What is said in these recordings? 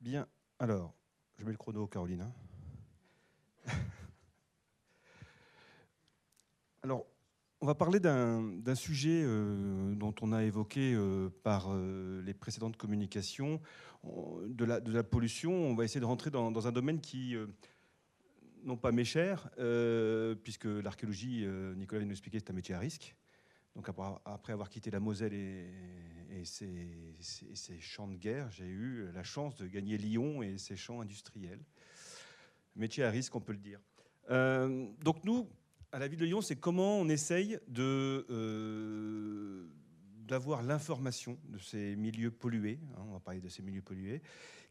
Bien, alors, je mets le chrono, Caroline. Alors, on va parler d'un sujet dont on a évoqué par les précédentes communications, de la pollution. On va essayer de rentrer dans un domaine qui, non pas m'est cher, puisque l'archéologie, Nicolas vient de nous expliquer, c'est un métier à risque. Donc après avoir quitté la Moselle et ses champs de guerre, j'ai eu la chance de gagner Lyon et ses champs industriels. Métier à risque, on peut le dire. Donc nous, à la ville de Lyon, c'est comment on essaye d'avoir l'information de ces milieux pollués. Hein, on va parler de ces milieux pollués.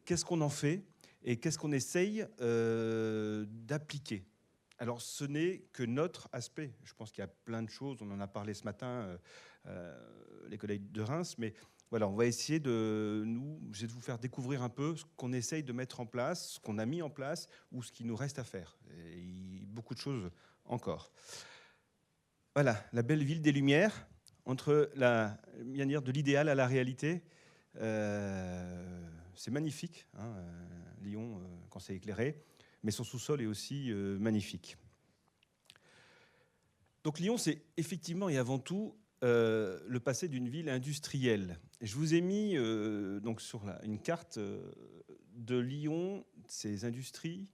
Qu'est-ce qu'on en fait et qu'est-ce qu'on essaye d'appliquer? Alors, ce n'est que notre aspect. Je pense qu'il y a plein de choses. On en a parlé ce matin, les collègues de Reims. Mais voilà, on va essayer de vous faire découvrir un peu ce qu'on essaye de mettre en place, ce qu'on a mis en place ou ce qui nous reste à faire. Et beaucoup de choses encore. Voilà, la belle ville des Lumières, entre la manière de l'idéal à la réalité. C'est magnifique, hein, Lyon, quand c'est éclairé. Mais son sous-sol est aussi magnifique. Donc Lyon, c'est effectivement et avant tout le passé d'une ville industrielle. Je vous ai mis donc sur une carte de Lyon, ses industries,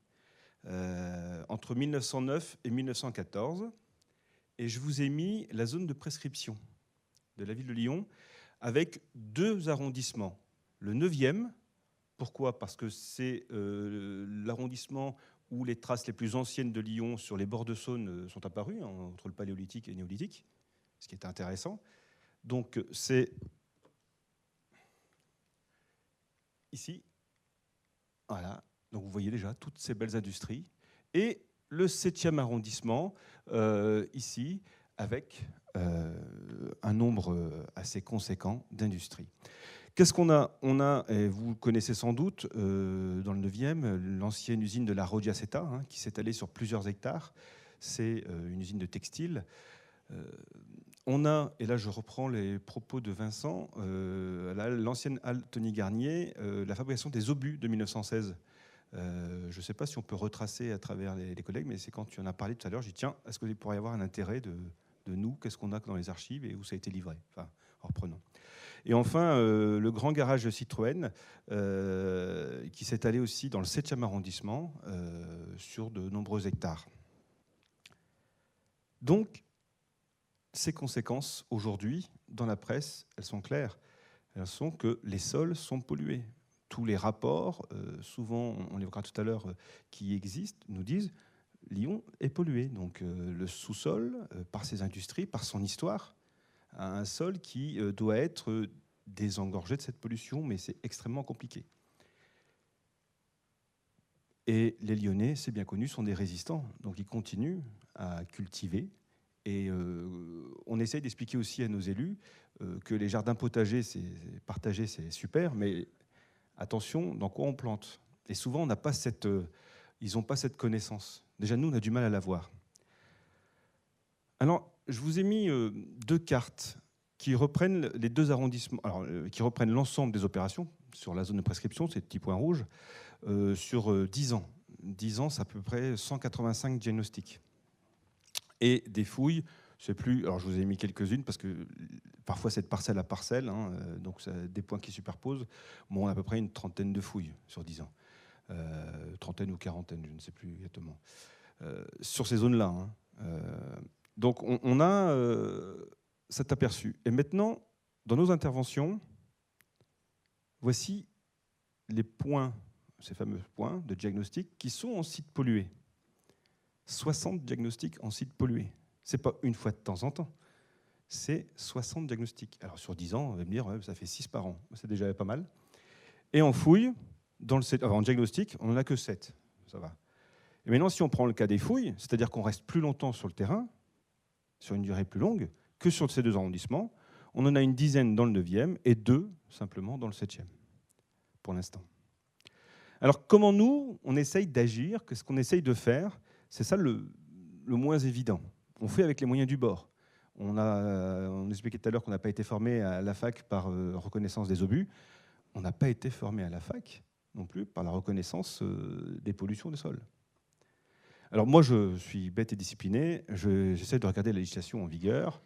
entre 1909 et 1914. Et je vous ai mis la zone de prescription de la ville de Lyon avec 2 arrondissements. Le 9e, pourquoi? Parce que c'est l'arrondissement où les traces les plus anciennes de Lyon sur les bords de Saône sont apparues, hein, entre le Paléolithique et le Néolithique, ce qui est intéressant. Donc c'est ici, voilà. Donc vous voyez déjà toutes ces belles industries. Et le 7e arrondissement, ici, avec un nombre assez conséquent d'industries. Qu'est-ce qu'on a? On a, et vous le connaissez sans doute, dans le 9e, l'ancienne usine de la Rodiaceta, hein, qui s'est étalée sur plusieurs hectares. C'est une usine de textile. On a, et là je reprends les propos de Vincent, l'ancienne halle Tony Garnier, la fabrication des obus de 1916. Je ne sais pas si on peut retracer à travers les collègues, mais c'est quand tu en as parlé tout à l'heure, j'ai dit tiens, est-ce qu'il pourrait y avoir un intérêt de nous? Qu'est-ce qu'on a dans les archives et où ça a été livré? Enfin, en reprenant. Et enfin, le grand garage de Citroën, qui s'est allé aussi dans le 7e arrondissement, sur de nombreux hectares. Donc, ces conséquences, aujourd'hui, dans la presse, elles sont claires. Elles sont que les sols sont pollués. Tous les rapports, souvent, on l'évoquera tout à l'heure, qui existent, nous disent Lyon est pollué. Donc, le sous-sol, par ses industries, par son histoire, un sol qui doit être désengorgé de cette pollution, mais c'est extrêmement compliqué. Et les Lyonnais, c'est bien connu, sont des résistants, donc ils continuent à cultiver. Et on essaye d'expliquer aussi à nos élus que les jardins potagers, partagés, c'est super, mais attention, dans quoi on plante? Et souvent, ils n'ont pas cette connaissance. Déjà, nous, on a du mal à l'avoir. Alors, je vous ai mis 2 cartes qui reprennent les 2 arrondissements, alors, qui reprennent l'ensemble des opérations sur la zone de prescription, ces petits points rouges, sur 10 ans. 10 ans, c'est à peu près 185 diagnostics. Et des fouilles, c'est plus. Alors, je vous ai mis quelques-unes parce que parfois c'est de parcelle à parcelle, hein, donc ça, des points qui superposent. Bon, on a à peu près une trentaine de fouilles sur 10 ans. Trentaine ou quarantaine, je ne sais plus exactement. Sur ces zones-là. Hein. Donc on a cet aperçu. Et maintenant, dans nos interventions, voici les points, ces fameux points de diagnostic qui sont en site pollué. 60 diagnostics en site pollué. Ce n'est pas une fois de temps en temps, c'est 60 diagnostics. Alors sur 10 ans, on va me dire, ouais, ça fait 6 par an. C'est déjà pas mal. Et en fouille, en diagnostic, on n'en a que 7. Ça va. Et maintenant, si on prend le cas des fouilles, c'est-à-dire qu'on reste plus longtemps sur le terrain, sur une durée plus longue, que sur ces 2 arrondissements, on en a une dizaine dans le 9e et 2 simplement dans le 7e, pour l'instant. Alors comment nous, on essaye d'agir? Qu'est-ce qu'on essaye de faire? C'est ça le moins évident. On fait avec les moyens du bord. On expliquait tout à l'heure qu'on n'a pas été formé à la fac par reconnaissance des obus. On n'a pas été formé à la fac non plus par la reconnaissance des pollutions des sols. Alors moi, je suis bête et discipliné, j'essaie de regarder la législation en vigueur,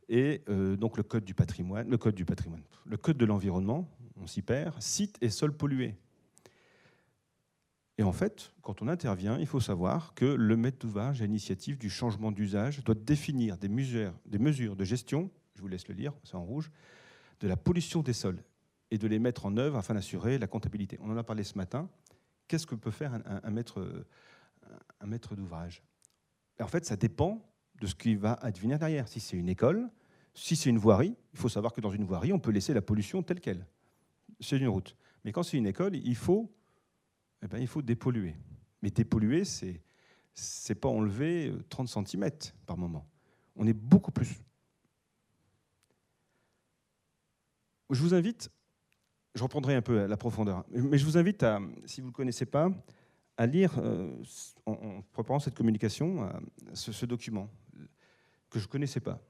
et donc le code de l'environnement, on s'y perd, sites et sols pollués. Et en fait, quand on intervient, il faut savoir que le maître d'ouvrage à l'initiative du changement d'usage doit définir des mesures de gestion, je vous laisse le lire, c'est en rouge, de la pollution des sols et de les mettre en œuvre afin d'assurer la comptabilité. On en a parlé ce matin. Qu'est-ce que peut faire un maître d'ouvrage? En fait, ça dépend de ce qui va advenir derrière. Si c'est une école, si c'est une voirie, il faut savoir que dans une voirie, on peut laisser la pollution telle qu'elle. C'est une route. Mais quand c'est une école, il faut dépolluer. Mais dépolluer, c'est pas enlever 30 cm par moment. On est beaucoup plus. Je vous invite, je reprendrai un peu la profondeur, mais je vous invite à, si vous ne le connaissez pas, à lire, en préparant cette communication, ce document que je ne connaissais pas.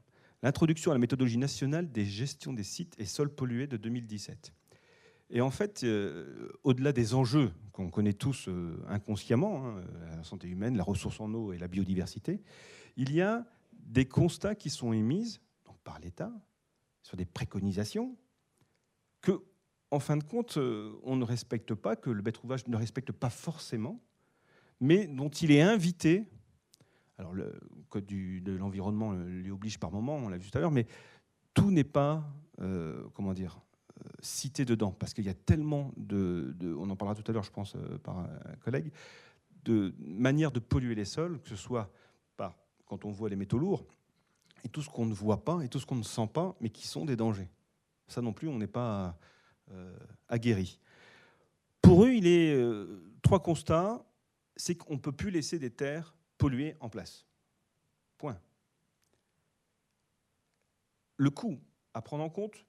L'introduction à la méthodologie nationale des gestions des sites et sols pollués de 2017. Et en fait, au-delà des enjeux qu'on connaît tous inconsciemment, la santé humaine, la ressource en eau et la biodiversité, il y a des constats qui sont émis donc, par l'État sur des préconisations que, en fin de compte, on ne respecte pas, que le maître d'ouvrage ne respecte pas forcément, mais dont il est invité. Alors, le Code de l'environnement lui oblige par moment, on l'a vu tout à l'heure, mais tout n'est pas, cité dedans, parce qu'il y a tellement on en parlera tout à l'heure, je pense, par un collègue, de manières de polluer les sols, que ce soit quand on voit les métaux lourds, et tout ce qu'on ne voit pas, et tout ce qu'on ne sent pas, mais qui sont des dangers. Ça non plus, on n'est pas aguerri. Pour eux, il est 3 constats, c'est qu'on ne peut plus laisser des terres polluées en place. Point. Le coût à prendre en compte,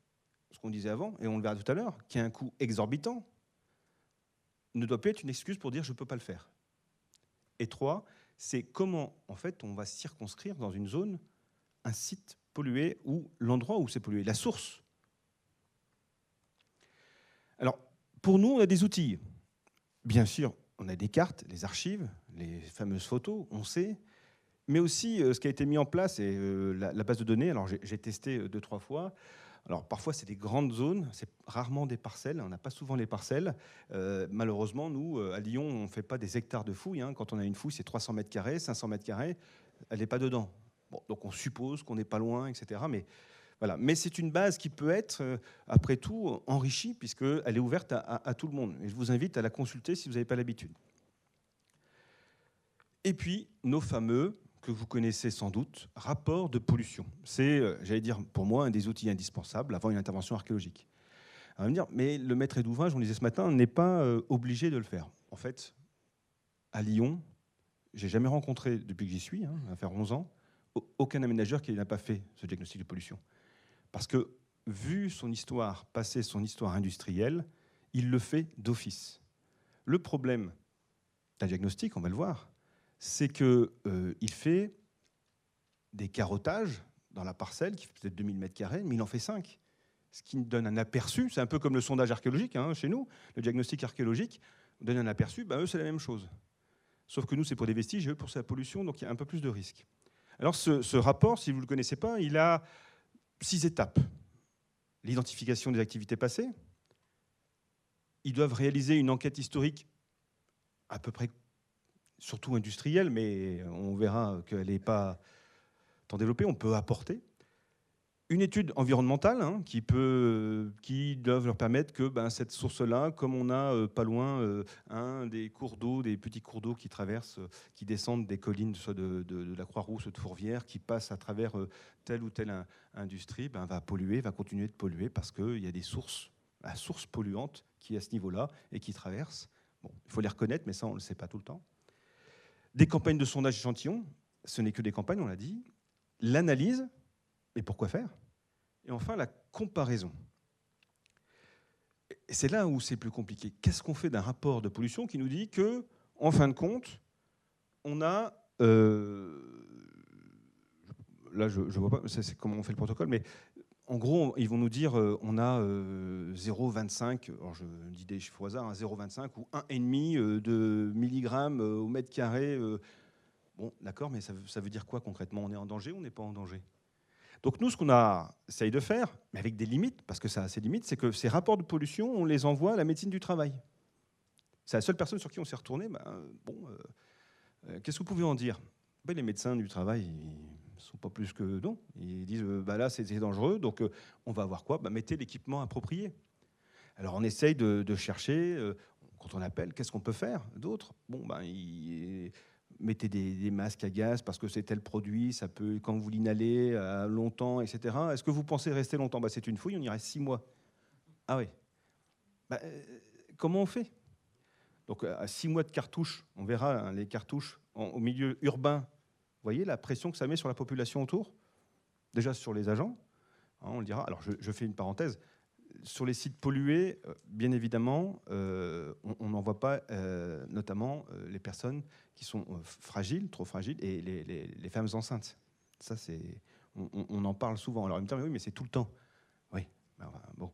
ce qu'on disait avant, et on le verra tout à l'heure, qui a un coût exorbitant, ne doit pas être une excuse pour dire je ne peux pas le faire. Et 3, c'est comment en fait on va circonscrire dans une zone un site pollué ou l'endroit où c'est pollué, la source. Alors, pour nous, on a des outils. Bien sûr, on a des cartes, les archives, les fameuses photos, on sait, mais aussi ce qui a été mis en place, et la base de données. Alors, j'ai testé 2-3 fois. Alors, parfois, c'est des grandes zones, c'est rarement des parcelles, on n'a pas souvent les parcelles. Malheureusement, nous, à Lyon, on ne fait pas des hectares de fouilles. Quand on a une fouille, c'est 300 mètres carrés, 500 mètres carrés, elle n'est pas dedans. Bon, donc, on suppose qu'on n'est pas loin, etc. Voilà. Mais c'est une base qui peut être, après tout, enrichie, puisqu'elle est ouverte à tout le monde. Et je vous invite à la consulter si vous n'avez pas l'habitude. Et puis, nos fameux, que vous connaissez sans doute, rapports de pollution. C'est, j'allais dire, pour moi, un des outils indispensables avant une intervention archéologique. On va me dire, mais le maître d'ouvrage, on le disait ce matin, n'est pas obligé de le faire. En fait, à Lyon, j'ai jamais rencontré, depuis que j'y suis, ça va faire 11 ans, aucun aménageur qui n'a pas fait ce diagnostic de pollution. Parce que, vu son histoire passée, son histoire industrielle, il le fait d'office. Le problème d'un diagnostic, on va le voir, c'est qu'il fait des carottages dans la parcelle, qui fait peut-être 2000 m², mais il en fait 5. Ce qui nous donne un aperçu, c'est un peu comme le sondage archéologique, chez nous, le diagnostic archéologique, donne un aperçu, eux c'est la même chose. Sauf que nous c'est pour des vestiges et eux pour la pollution, donc il y a un peu plus de risques. Alors ce rapport, si vous ne le connaissez pas, il a 6 étapes. L'identification des activités passées. Ils doivent réaliser une enquête historique à peu près, surtout industrielle, mais on verra qu'elle n'est pas tant développée, on peut apporter. Une étude environnementale qui doivent leur permettre que cette source-là, comme on a pas loin des cours d'eau, des petits cours d'eau qui traversent, qui descendent des collines, soit de la Croix-Rousse, de Fourvière, qui passent à travers telle ou telle industrie, va polluer, va continuer de polluer parce qu'il y a des sources, la source polluante qui est à ce niveau-là et qui traverse. Bon, il faut les reconnaître, mais ça, on ne le sait pas tout le temps. Des campagnes de sondage échantillon, ce n'est que des campagnes, on l'a dit. L'analyse, et pourquoi faire? Et enfin, la comparaison. Et c'est là où c'est plus compliqué. Qu'est-ce qu'on fait d'un rapport de pollution qui nous dit que, en fin de compte, on a... là, je ne vois pas, c'est comment on fait le protocole, mais En gros, ils vont nous dire on a 0,25, alors je dis des chiffres au hasard, 0,25 ou 1,5 de milligrammes au mètre carré. Bon, d'accord, mais ça veut dire quoi concrètement? On est en danger ou on n'est pas en danger? Donc nous, ce qu'on essaye de faire, mais avec des limites, parce que ça a ses limites, c'est que ces rapports de pollution, on les envoie à la médecine du travail. C'est la seule personne sur qui on s'est retourné. Qu'est-ce que vous pouvez en dire? Les médecins du travail, ils ne sont pas plus que non. Ils disent là, c'est dangereux, donc on va avoir quoi? Mettez l'équipement approprié. Alors on essaye de chercher, quand on appelle, qu'est-ce qu'on peut faire d'autre? Mettez des masques à gaz parce que c'est tel produit, ça peut, quand vous l'inhalez longtemps, etc. Est-ce que vous pensez rester longtemps? C'est une fouille, on y reste 6 mois. Ah oui. Comment on fait? Donc à 6 mois de cartouches, on verra les cartouches au milieu urbain. Vous voyez la pression que ça met sur la population autour? Déjà sur les agents, on le dira. Alors je fais une parenthèse. Sur les sites pollués, bien évidemment, on n'envoie pas notamment les personnes qui sont fragiles, trop fragiles, et les femmes enceintes. Ça, on en parle souvent. Alors, ils me disent, oui, mais c'est tout le temps. Oui, bon,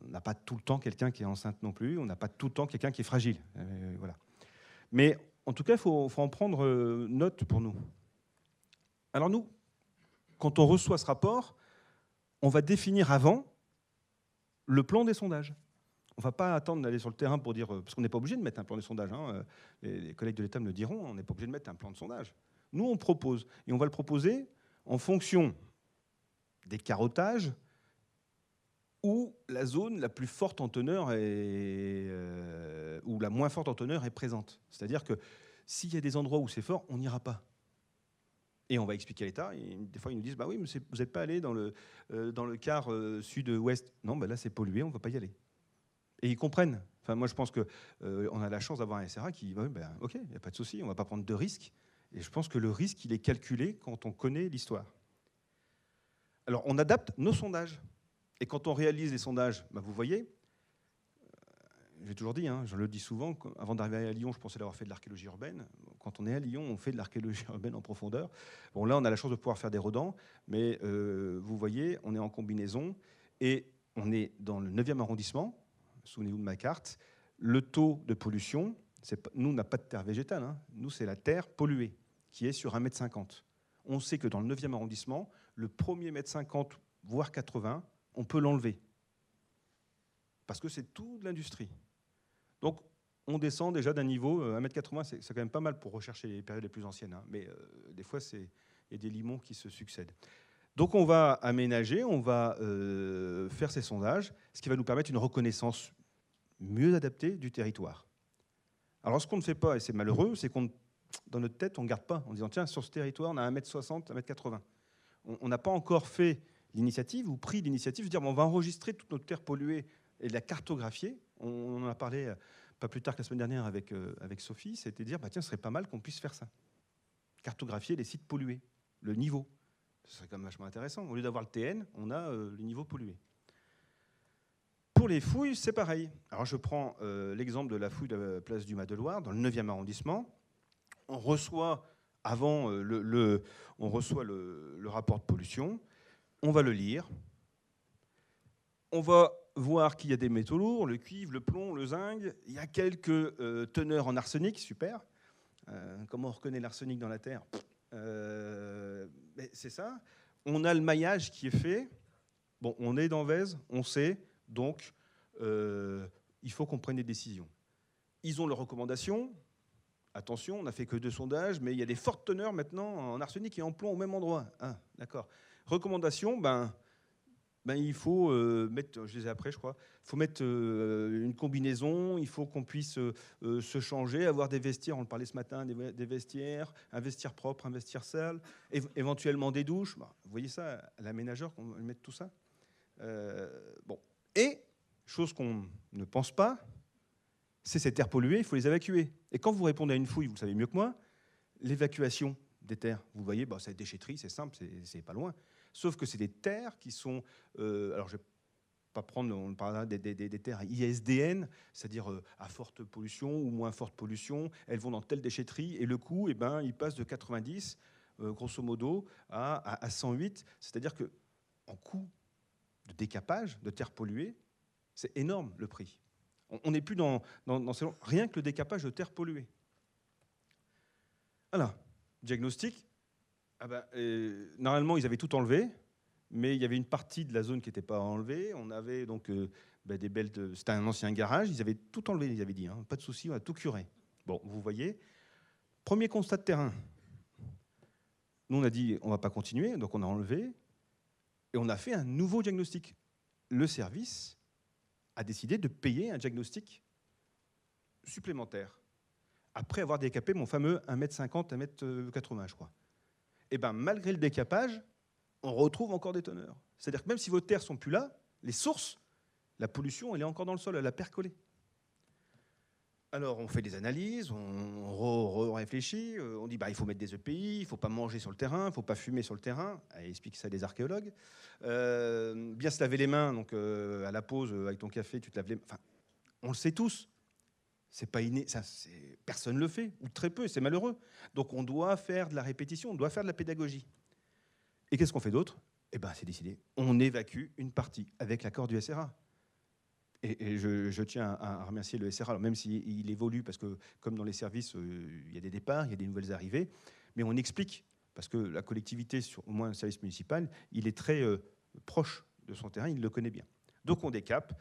on n'a pas tout le temps quelqu'un qui est enceinte non plus, on n'a pas tout le temps quelqu'un qui est fragile. Voilà. Mais en tout cas, il faut en prendre note pour nous. Alors nous, quand on reçoit ce rapport, on va définir avant le plan des sondages. On ne va pas attendre d'aller sur le terrain pour dire... Parce qu'on n'est pas obligé de mettre un plan de sondage. Hein. Les collègues de l'État me le diront, on n'est pas obligé de mettre un plan de sondage. Nous, on propose. Et on va le proposer en fonction des carottages où la zone la plus forte en teneur ou la moins forte en teneur est présente. C'est-à-dire que s'il y a des endroits où c'est fort, on n'ira pas. Et on va expliquer à l'État. Des fois, ils nous disent oui, mais vous n'êtes pas allé dans le quart sud-ouest. Non, là, c'est pollué, on ne va pas y aller. Et ils comprennent. Enfin, moi, je pense qu'on a la chance d'avoir un SRA qui OK, il n'y a pas de souci, on ne va pas prendre de risques. Et je pense que le risque, il est calculé quand on connaît l'histoire. Alors, on adapte nos sondages. Et quand on réalise les sondages, vous voyez, j'ai toujours dit, je le dis souvent, avant d'arriver à Lyon, je pensais d'avoir fait de l'archéologie urbaine. Quand on est à Lyon, on fait de l'archéologie urbaine en profondeur. Bon, là, on a la chance de pouvoir faire des redans, mais vous voyez, on est en combinaison et on est dans le 9e arrondissement. Souvenez-vous de ma carte. Le taux de pollution, nous, on n'a pas de terre végétale. Nous, c'est la terre polluée qui est sur 1,50 m. On sait que dans le 9e arrondissement, le premier 1,50 m, voire 80, on peut l'enlever. Parce que c'est tout de l'industrie. Donc, on descend déjà d'un niveau, 1,80 m, c'est quand même pas mal pour rechercher les périodes les plus anciennes. Mais des fois, il y a des limons qui se succèdent. Donc, on va aménager, on va faire ces sondages, ce qui va nous permettre une reconnaissance mieux adaptée du territoire. Alors, ce qu'on ne fait pas, et c'est malheureux, c'est qu'on, dans notre tête, on ne garde pas en disant, tiens, sur ce territoire, on a 1,60 m, 1,80 m. On n'a pas encore fait l'initiative ou pris l'initiative de dire, on va enregistrer toute notre terre polluée et la cartographier. On en a parlé pas plus tard que la semaine dernière avec Sophie, c'était dire, tiens, ce serait pas mal qu'on puisse faire ça. Cartographier les sites pollués, le niveau. Ce serait quand même vachement intéressant. Au lieu d'avoir le TN, on a le niveau pollué. Pour les fouilles, c'est pareil. Alors je prends l'exemple de la fouille de la place du Mas-de-Loire, dans le 9e arrondissement. On reçoit avant le rapport de pollution, on va le lire, on va voir qu'il y a des métaux lourds, le cuivre, le plomb, le zinc, il y a quelques teneurs en arsenic, super. Comment on reconnaît l'arsenic dans la terre? C'est ça. On a le maillage qui est fait. Bon, on est dans Vèze, on sait, donc il faut qu'on prenne des décisions. Ils ont leurs recommandations. Attention, on n'a fait que 2 sondages, mais il y a des fortes teneurs maintenant en arsenic et en plomb au même endroit. D'accord. Recommandations, il faut mettre, je les ai après, je crois, il faut mettre une combinaison, il faut qu'on puisse se changer, avoir des vestiaires, on le parlait ce matin, des vestiaires, un vestiaire propre, un vestiaire sale, éventuellement des douches. Vous voyez ça, à l'aménageur, qu'on va mettre tout ça. Et, chose qu'on ne pense pas, c'est ces terres polluées, il faut les évacuer. Et quand vous répondez à une fouille, vous le savez mieux que moi, l'évacuation des terres, vous voyez, c'est déchetterie, c'est simple, c'est pas loin. Sauf que c'est des terres qui sont... alors je ne vais pas prendre, on parlera des terres ISDN, c'est-à-dire à forte pollution ou moins forte pollution, elles vont dans telle déchetterie, et le coût, il passe de 90, grosso modo, à 108, c'est-à-dire qu'en coût de décapage, de terre polluée, c'est énorme le prix. On n'est plus dans rien que le décapage de terre polluée. Voilà, diagnostic. Normalement, ils avaient tout enlevé, mais il y avait une partie de la zone qui n'était pas enlevée. On avait donc des belles. C'était un ancien garage. Ils avaient tout enlevé. Ils avaient dit, hein, pas de souci, on a tout curé. Bon, vous voyez. Premier constat de terrain. Nous, on a dit, on ne va pas continuer, donc on a enlevé et on a fait un nouveau diagnostic. Le service a décidé de payer un diagnostic supplémentaire après avoir décapé mon fameux 1,50 m, 1,80 m, je crois. Et bien, malgré le décapage, on retrouve encore des teneurs. C'est-à-dire que même si vos terres ne sont plus là, les sources, la pollution, elle est encore dans le sol, elle a percolé. Alors, on fait des analyses, on réfléchit, on dit il faut mettre des EPI, il ne faut pas manger sur le terrain, il ne faut pas fumer sur le terrain. Elle explique ça à des archéologues. Bien se laver les mains, donc à la pause, avec ton café, tu te laves les mains. Enfin, on le sait tous. C'est pas inné, personne ne le fait, ou très peu, c'est malheureux. Donc, on doit faire de la répétition, on doit faire de la pédagogie. Et qu'est-ce qu'on fait d'autre ? Eh bien, c'est décidé. On évacue une partie avec l'accord du SRA. Et je tiens à remercier le SRA, alors même s'il évolue, parce que comme dans les services, il y a des départs, il y a des nouvelles arrivées, mais on explique, parce que la collectivité, au moins le service municipal, il est très proche de son terrain, il le connaît bien. Donc on décape,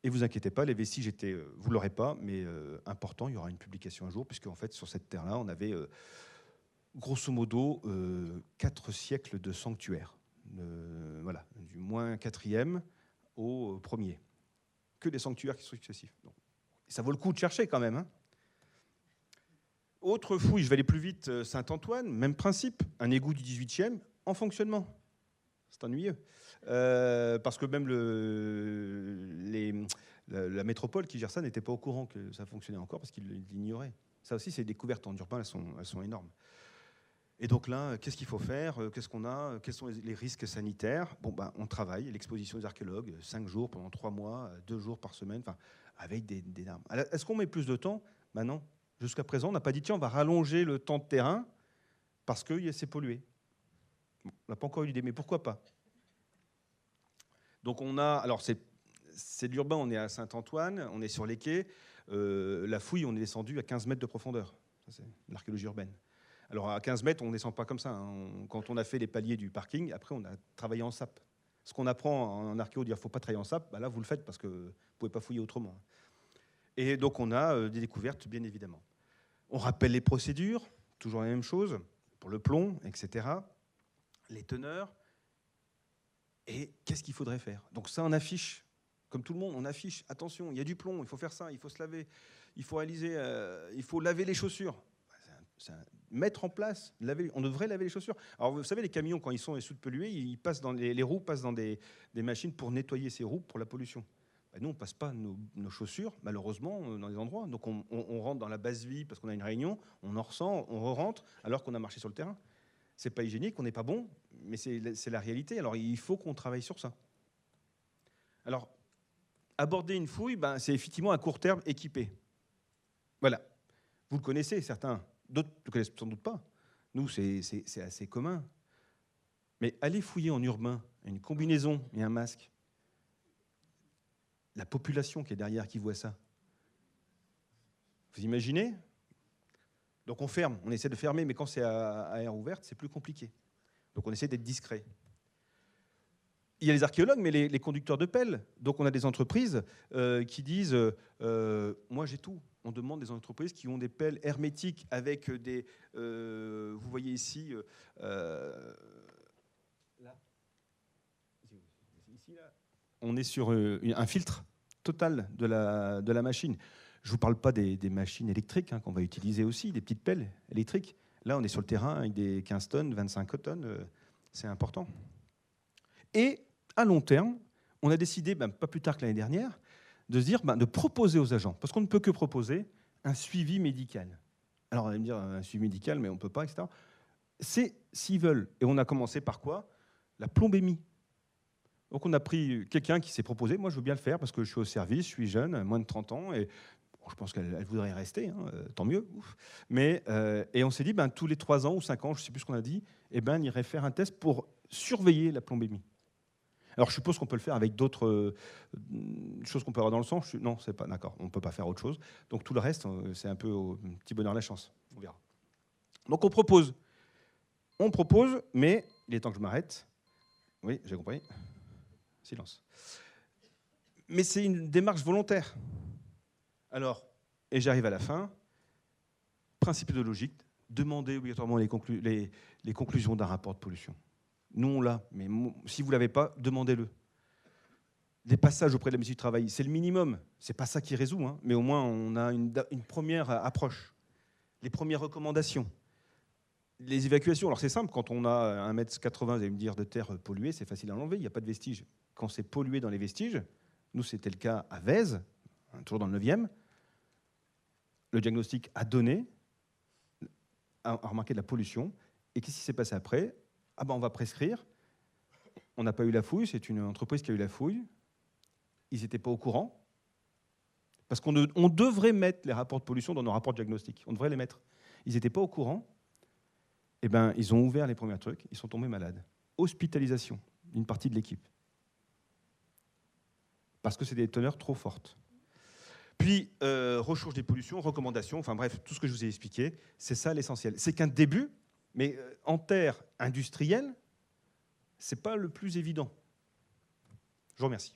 et vous inquiétez pas, les vestiges étaient, vous ne l'aurez pas, mais important, il y aura une publication un jour, puisque en fait, sur cette terre-là, on avait grosso modo 4 siècles de sanctuaire, voilà, du moins 4e au 1er. Que des sanctuaires qui sont successifs. Donc, ça vaut le coup de chercher quand même. Hein. Autre fouille, je vais aller plus vite, Saint-Antoine, même principe, un égout du 18e en fonctionnement. C'est ennuyeux. Parce que même la métropole qui gère ça n'était pas au courant que ça fonctionnait encore parce qu'ils l'ignoraient. Ça aussi, c'est des découvertes en urbain, elles sont énormes. Et donc là, qu'est-ce qu'il faut faire ? Qu'est-ce qu'on a ? Quels sont les risques sanitaires ? On travaille, l'exposition des archéologues, 5 jours pendant 3 mois, 2 jours par semaine, avec des armes. Alors, est-ce qu'on met plus de temps ? Non. Jusqu'à présent, on n'a pas dit, tiens, on va rallonger le temps de terrain parce que c'est pollué. On n'a pas encore eu l'idée, mais pourquoi pas ? Donc on a, alors c'est de l'urbain, on est à Saint-Antoine, on est sur les quais. La fouille, on est descendu à 15 mètres de profondeur. Ça, c'est l'archéologie urbaine. Alors à 15 mètres, on ne descend pas comme ça. Hein. Quand on a fait les paliers du parking, après on a travaillé en SAP. Ce qu'on apprend en archéo, dire qu'il ne faut pas travailler en SAP, là vous le faites parce que vous ne pouvez pas fouiller autrement. Et donc on a des découvertes, bien évidemment. On rappelle les procédures, toujours la même chose, pour le plomb, etc. Les teneurs. Et qu'est-ce qu'il faudrait faire ? Donc ça, on affiche. Comme tout le monde, on affiche. Attention, il y a du plomb, il faut faire ça, il faut se laver, il faut réaliser, il faut laver les chaussures. Mettre en place, on devrait laver les chaussures. Alors vous savez, les camions, quand ils sont sous pollués, ils passent dans les roues passent dans des machines pour nettoyer ces roues pour la pollution. Nous, on ne passe pas nos chaussures, malheureusement, dans les endroits. Donc on rentre dans la basse vie parce qu'on a une réunion, on en ressent, on re-rentre alors qu'on a marché sur le terrain. C'est pas hygiénique, on n'est pas bon, mais c'est la réalité. Alors il faut qu'on travaille sur ça. Alors, aborder une fouille, c'est effectivement à court terme équipé. Voilà. Vous le connaissez, certains. D'autres ne le connaissent sans doute pas. Nous, c'est assez commun. Mais aller fouiller en urbain, une combinaison et un masque, la population qui est derrière, qui voit ça, vous imaginez ? Donc on ferme, on essaie de fermer, mais quand c'est à air ouverte, c'est plus compliqué. Donc on essaie d'être discret. Il y a les archéologues, mais les conducteurs de pelles. Donc on a des entreprises qui disent moi j'ai tout. On demande des entreprises qui ont des pelles hermétiques avec des... vous voyez ici... là. Ici, là. On est sur un filtre total de la machine. Je ne vous parle pas des machines électriques qu'on va utiliser aussi, des petites pelles électriques. Là, on est sur le terrain avec des 15 tonnes, 25 tonnes. C'est important. Et à long terme, on a décidé, pas plus tard que l'année dernière, de se dire, de proposer aux agents, parce qu'on ne peut que proposer un suivi médical. Alors, on va me dire, un suivi médical, mais on ne peut pas, etc. C'est s'ils veulent. Et on a commencé par quoi ? La plombémie. Donc, on a pris quelqu'un qui s'est proposé. Moi, je veux bien le faire parce que je suis au service, je suis jeune, moins de 30 ans, et bon, je pense qu'elle voudrait y rester, tant mieux. Ouf. Mais, et on s'est dit, tous les 3 ans ou 5 ans, je ne sais plus ce qu'on a dit, on irait faire un test pour surveiller la plombémie. Alors, je suppose qu'on peut le faire avec d'autres choses qu'on peut avoir dans le sang. Non, c'est pas d'accord. On ne peut pas faire autre chose. Donc, tout le reste, c'est un peu au petit bonheur la chance. On verra. Donc, on propose. Mais il est temps que je m'arrête. Oui, j'ai compris. Silence. Mais c'est une démarche volontaire. Alors, et j'arrive à la fin. Principe de logique. Demandez obligatoirement les conclusions d'un rapport de pollution. Nous, on l'a, mais si vous ne l'avez pas, demandez-le. Des passages auprès de la médecine du travail, c'est le minimum. Ce n'est pas ça qui résout, hein, mais au moins, on a une première approche. Les premières recommandations. Les évacuations, alors c'est simple, quand on a 1,80 m, vous allez me dire, de terre polluée, c'est facile à enlever, il n'y a pas de vestiges. Quand c'est pollué dans les vestiges, nous, c'était le cas à Vèze, toujours dans le 9e, le diagnostic a donné, a remarqué de la pollution, et qu'est-ce qui s'est passé après? Ah ben, on va prescrire. On n'a pas eu la fouille, c'est une entreprise qui a eu la fouille. Ils n'étaient pas au courant. Parce qu'on devrait mettre les rapports de pollution dans nos rapports de diagnostic. On devrait les mettre. Ils n'étaient pas au courant. Eh ben, ils ont ouvert les premiers trucs, ils sont tombés malades. Hospitalisation, une partie de l'équipe. Parce que c'est des teneurs trop fortes. Puis, recharge des pollutions, recommandations, enfin bref, tout ce que je vous ai expliqué, c'est ça l'essentiel. C'est qu'un début, mais en terre industrielle, ce n'est pas le plus évident. Je vous remercie.